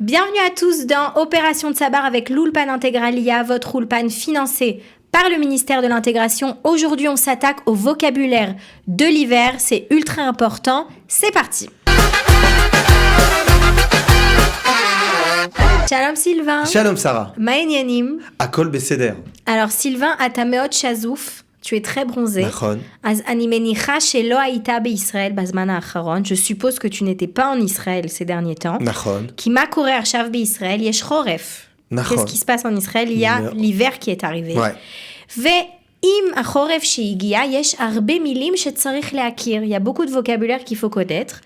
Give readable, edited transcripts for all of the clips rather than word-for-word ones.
Bienvenue à tous dans Opération Tsabar avec l'Ulpan Integralia, votre Ulpan financé par le ministère de l'Intégration. Aujourd'hui, on s'attaque au vocabulaire de l'hiver. C'est ultra important. C'est parti. Shalom Sylvain. Shalom Sarah. Maen Yanim. Akol Beseder. Alors Sylvain, Atameot Shazouf, tu es très bronzé. Nachon. Az ani menicha shelo haïta beIsraël bazman ha'acharon. Je suppose que tu n'étais pas en Israël ces derniers temps. Nachon. Ki ma kore arshav beIsraël yesh choref. Nachon. Qu'est-ce qui se passe en Israël? Il y a l'hiver qui est arrivé. Ouais. Ve'im achoref shehigia yesh arbe milim shetzarich leakir. Il y a beaucoup de vocabulaire qu'il faut connaître.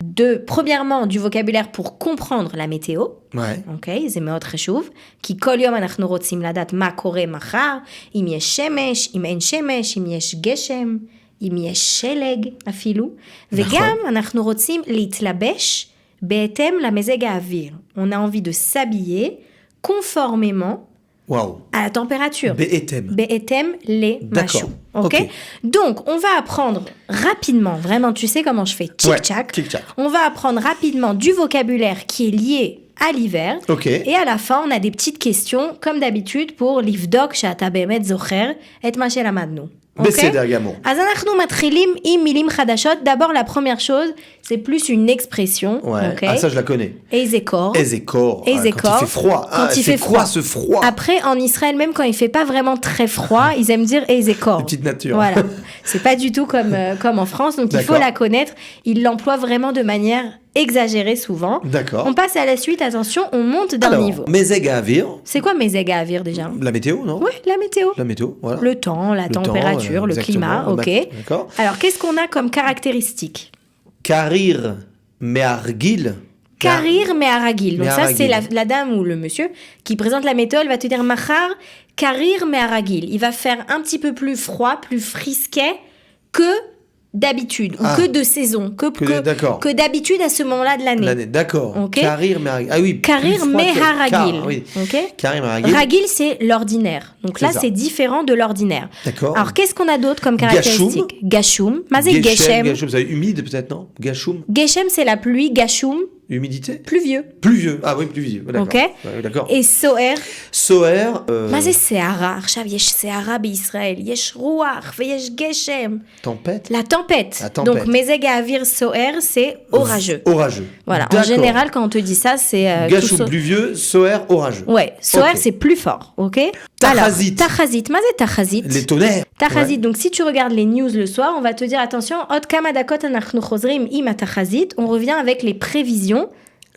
Premièrement, du vocabulaire pour comprendre la météo. Ouais. אוקיי? זה מאוד חשוב, כי כל יום אנחנו רוצים לדעת מה קורה מחר, אם יש שמש, אם אין שמש, אם יש גשם, אם יש שלג אפילו, וגם אנחנו רוצים להתלבש בהתאם למזג האוויר. On a envie de s'habiller conformément Waouh. à la température. Be'etem. Be'etem les D'accord. machou. Ok. Donc, on va apprendre rapidement, vraiment, tu sais comment je fais, tic-tac. Ouais, tic-tac. On va apprendre rapidement du vocabulaire qui est lié à l'hiver. Ok. Et à la fin, on a des petites questions, comme d'habitude, pour livdok שאתה באמת זוכר את מה שלמדנו. בסדר גמור. אז אנחנו מתחילים עם מילים חדשות. D'abord, la première chose, c'est plus une expression. Ouais. Okay? Ah, ça, je la connais. Ezekor. Ezekor. Ezekor. Quand il fait froid. Quand il fait quoi froid. ce froid? Après, en Israël, même quand il fait pas vraiment très froid, ils aiment dire Ezekor. Les petites natures. Voilà. C'est pas du tout comme en France, donc il faut la connaître. Ils l'emploient vraiment de manière exagérée souvent. D'accord. On passe à la suite, attention, on monte d'un niveau. Mezeg Avir. C'est quoi mezeg avir déjà? La météo, non? Oui, la météo. La météo, voilà. Le temps, la température, le climat, ok. D'accord. Alors, qu'est-ce qu'on a comme caractéristique? Karir Mehargil. Karir meharagil. Donc ça, c'est Meharagil. la dame ou le monsieur qui présente la météo. Elle va te dire Machar, Karir meharagil. Il va faire un petit peu plus froid, plus frisquet que d'habitude, ou que de saison, que d'habitude à ce moment-là de l'année. D'accord. Okay. Karir Meharagil. Ah oui. Karir meharagil. Oui. Okay. Karir Meharagil. Ragil, c'est l'ordinaire. Donc là, c'est différent de l'ordinaire. D'accord. Alors, qu'est-ce qu'on a d'autre comme caractéristique? Gashum. Mazé Geshem. Geshem, ça va être humide peut-être, non? Gashum. Geshem, c'est la pluie. Gashum. Humidité? Pluvieux. Pluvieux. Ah oui, pluvieux. D'accord. Ok. Ouais, d'accord. Et Soher. Soher. מה זה סערה? עכשיו יש סערה בישראל, יש רוח ויש גשם. Tempête. La tempête. La tempête. Donc, mezeg avir soher, c'est orageux. Orageux. Voilà. D'accord. En général, quand on te dit ça, c'est... Gashum pluvieux, Soher orageux. Ouais. Soher, Ok. c'est plus fort. Ok. Tachazit. Alors, tachazit. מה זה tachazit? Les tonnerres. Tachazit. Ouais. Donc, si tu regardes les news le soir, on va te dire, attention, עוד כמה דקות אנחנו חוזרים עם התחזית. On revient avec les prévisions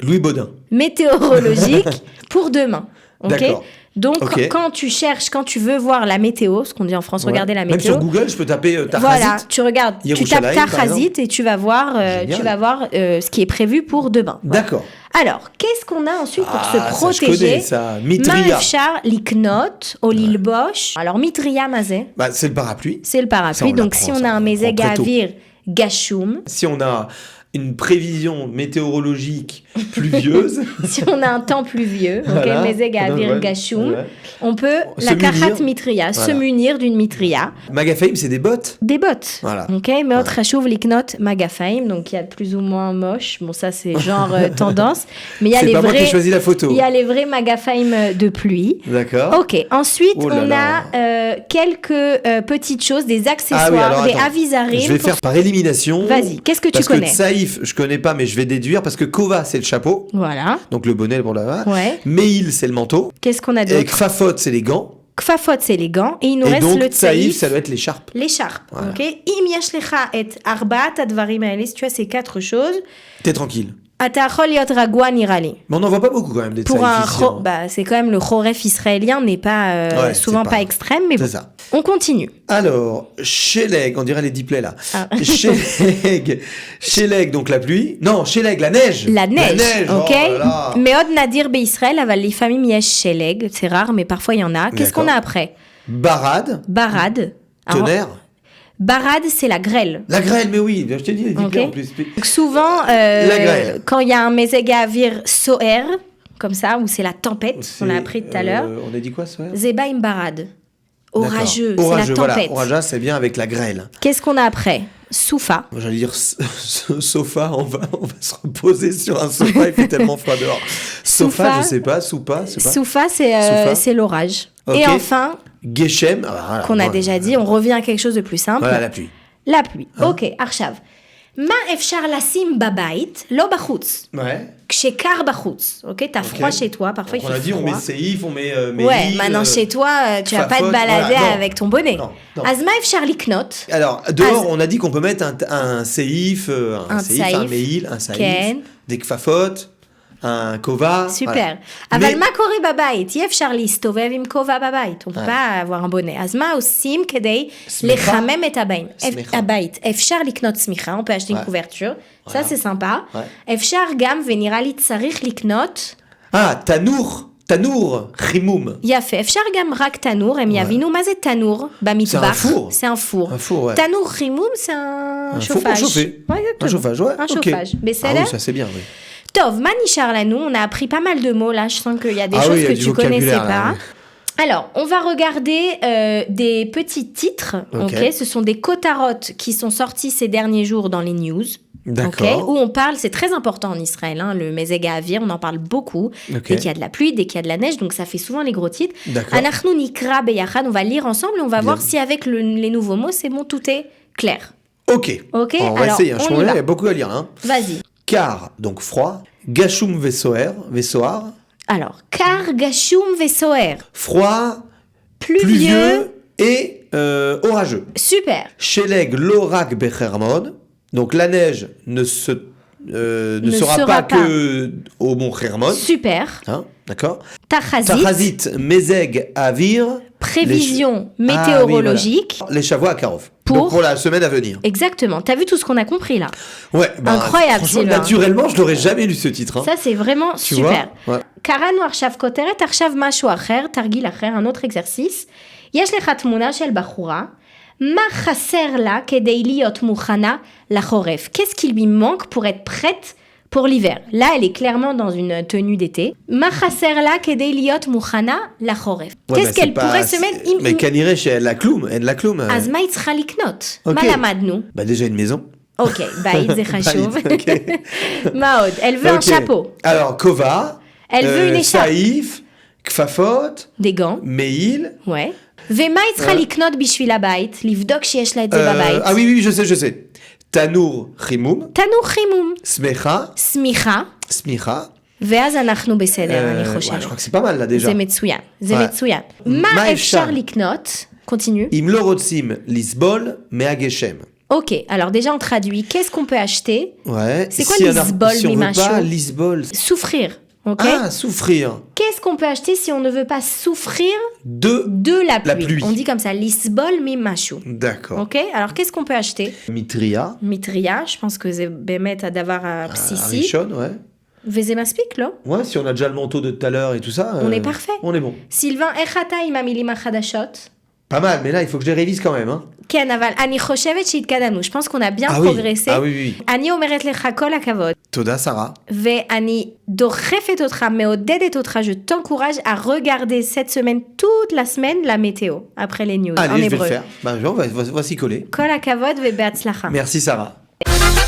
Louis Baudin. météorologiques pour demain. Ok. D'accord. Donc, Ok. quand tu veux voir la météo, ce qu'on dit en France, regarder la météo. Même sur Google, je peux taper Tachazit. Voilà, tu regardes, tu tapes Yerushalayim, par Tachazit exemple. et tu vas voir, ce qui est prévu pour demain. Voilà. D'accord. Alors, qu'est-ce qu'on a ensuite pour se Ça, je protéger? connais ça. Mitria. Ma'efshar liknot au lilbosh. Alors, mitria mazé, Bah, c'est le parapluie. c'est le Ça, parapluie. on Donc, l'apprend, si on ça, a un on mezeg l'apprend très tôt. avir gashum, Si on a une prévision météorologique pluvieuse, si on a un temps pluvieux, Voilà. ok, mezeg avir Ouais. gashum, Ouais. on peut Se la munir. kachat mitria, se Voilà. munir d'une mitria. Magafaim, c'est des bottes. Des bottes. Voilà. Ok, mais autre chouv liknot magafaim, donc il y a plus ou moins moche. Bon, ça c'est genre tendance, mais il y a C'est les pas moi qui ai vrais. choisi la photo. Il y a les vrais magafaim de pluie. D'accord. Ok. Ensuite, Oh là on là. a quelques petites choses, des accessoires, Ah oui, alors, des attends. avisarim. Je vais faire par élimination. Vas-y. Qu'est-ce que tu parce connais? que Tsaïf, je connais pas, mais je vais déduire parce que Kova, c'est le chapeau. Voilà. Donc le bonnet pour la main. Ouais. Meil, c'est le manteau. Qu'est-ce qu'on a Et d'autre? Kfafot, c'est les gants. Kfafot, c'est les gants, et il nous Et reste donc le Tsaïf, tsaïf. ça doit être l'écharpe. L'écharpe. Voilà. Ok. Im yesh lecha et arbaat advarim haele, si tu as ces quatre choses, T'es tranquille. ata achol liot ragua nirali. Mais on n'en voit pas beaucoup quand même des Pour Tsaïf un ici, hein. bah, c'est quand même le choref israélien n'est pas Ouais, souvent c'est pas pas- extrême, mais bon. C'est ça. On continue. Alors, Sheleg, on dirait les diplets là. Ah. Sheleg, donc la pluie. Non, Sheleg, la neige. La neige, ok. Oh là là. Meod nadir beIsraël, aval lifamim yesh sheleg, c'est rare, mais parfois il y en a. Qu'est-ce qu'on a D'accord. après? Barad, Barad. Alors, tonnerre. barad, c'est la grêle. La grêle, mais oui, je t'ai dit les diplets Ok. en plus. Donc souvent, La grêle. quand il y a un mezeg avir soher, comme ça, où c'est la tempête, on l'a appris tout à l'heure, On a dit quoi, Soher? zebaim barad. Orageux, D'accord. c'est la tempête. Voilà. Orageux, c'est bien avec la grêle. Qu'est-ce qu'on a après? Soufa. Moi, j'allais dire sofa, on va se reposer sur un sofa, il fait tellement froid dehors. Sofa, Soufa. je sais pas, soupa, c'est pas. Soufa, Soufa. c'est l'orage. Ok. Et enfin, Geshem, voilà, qu'on a déjà dit, on revient à quelque chose de plus simple. Voilà la pluie. La pluie. Ok, עכשיו. מה אפשר לשים בבית, לא בחוץ, Ouais. כשקר בחוץ, ok? T'as froid chez toi, parfois Donc, il on fait a dit, froid. on met séif, on met Ouais, Méhil, maintenant chez toi, tu vas pas te Fafotte, balader voilà, non. avec ton bonnet. Non, non. אז מה אפשר לקנות? Alors, dehors, Az- on a dit qu'on peut mettre un séif, un saïf. méhil, un saïf, כן. des kfafot, un kova. סופר. voilà. אבל Mais- מה קורה בבית? אי אפשר להסתובב עם כובע בבית, on peut Ouais. pas avoir un bonnet. אז מה עושים כדי שמיכה. לחמם את שמיכה. הבית? אפשר לקנות שמיכה, on peut acheter une Ouais. couverture, ça Voilà. c'est sympa. Ouais. אפשר גם, ונראה לי צריך לקנות, Ah, tanour, chimoum. יפה, אפשר גם רק תנור, הם יבינו מה זה תנור במטבח. four. C'est un four. Un four, ouais. תנור חימום, c'est un Un four pour chauffage. chauffer. Ouais, Un exactement. chauffage, ouais. Un ok. chauffage. Ah בסדר? oui, ça c'est bien, oui. טוב, מה נשאר לנו? On a appris pas mal de mots là, je sens qu'il y a des Ah choses oui, il y a que du tu connaissais vocabulaire, là, pas. oui. Alors, on va regarder des petits titres, Ok. ok? Ce sont des cotarotes qui sont sortis ces derniers jours dans les news. D'accord. ok, où on parle, c'est très important en Israël, hein, le mezeg avir, on en parle beaucoup. Ok. Dès qu'il y a de la pluie, dès qu'il y a de la neige, donc ça fait souvent les gros titres. D'accord. Anachnu nikra beyachad, on va lire ensemble et on va voir si avec les nouveaux mots, c'est bon, tout est clair. Ok. Ok, On va alors, essayer, hein. Je on pense y qu'il va. y a beaucoup à lire. Hein. Vas-y. Car, donc froid. Gashum vesoar. Alors, kar gashum vesoer, Froid, pluvieux, et orageux. super. Sheleg lorak bechermon. Donc la neige ne sera pas que au mont Hermon. Super. Hein, d'accord. Tachazit, Tachazit, Mezeg, Avir. prévision météorologique. Ah, oui, voilà. Les chavois à Karov. Pour- Donc pour la semaine à venir. Exactement. T'as vu tout ce qu'on a compris là? Ouais, Incroyable, franchement, Sylvain. naturellement, je n'aurais jamais lu ce titre. Hein. Ça, c'est vraiment Tu super. vois ouais. קראנו עכשיו כותרת, עכשיו משהו אחר, תרגיל אחר, un autre exercice. יש לך תמונה של בחורה, מה חסר לה כדי להיות מוכנה לחורף? Qu'est-ce qui lui manque pour être prête pour l'hiver? Là, elle est clairement dans une tenue d'été. מה חסר לה כדי להיות מוכנה לחורף? Ouais, Qu'est-ce bah, qu'elle c'est pas- pourrait se mettre? Mais כנראה שאין לה כלום, אין לה כלום. אז מה היא צריכה לקנות? מה אוקיי. למדנו? Bah déjà une maison. אוקיי, בית זה חשוב. Bait, ok. מה עוד? Elle veut un Ok. chapeau, Alors, Kova. Elle veut une écharpe. Saïf, Kfafot, des gants. Meil. Ouais. ומה היא צריכה לקנות בשביל הבית? לבדוק שיש לה את זה בבית. Ah oui, je sais. Tanour, Chimoum. תנור חימום, Smecha, שמיכה, Smicha. ואז אנחנו בסדר, אני Ouais, je חושבת. crois que c'est pas mal là déjà. זה מצוין, זה Ouais. מצוין. מה מה אפשר? אפשר לקנות? continue. Im lo rotzim lisbol meageshem. Ok, alors déjà on traduit. Qu'est-ce qu'on peut acheter? Ouais. C'est quoi Si on a- lisbol, si on veut mimacho? pas lisbol. Souffrir, ok? Ah, souffrir Qu'est-ce qu'on peut acheter si on ne veut pas souffrir de. de la pluie? La pluie. On dit comme ça, lisbol mimashu. D'accord. Ok, alors qu'est-ce qu'on peut acheter? Mitria. Mitria, je pense que c'est באמת הדבר הבסיסי. Rishon, ouais. וזה מספיק, לא? Ouais, si on a déjà le manteau de tout à l'heure et tout ça. On est parfait. On est bon. סילבן, איך אתה עם המילים החדשות? Pas mal, mais là, il faut que je les révise quand même. Hein. כן, אבל אני חושבת שהתקדמנו. Je pense qu'on a bien Ah oui. progressé. Ah oui. אני אומרת לך כל הכבוד, Toda, Sarah. ואני דוחפת אותך, מעודדת אותך, je t'encourage à regarder cette semaine, toute la semaine, la météo, après les news, en Allez, je vais hébreu. le faire. Bah, on va s'y coller. כל הכבוד ובהצלחה. Merci, Sarah.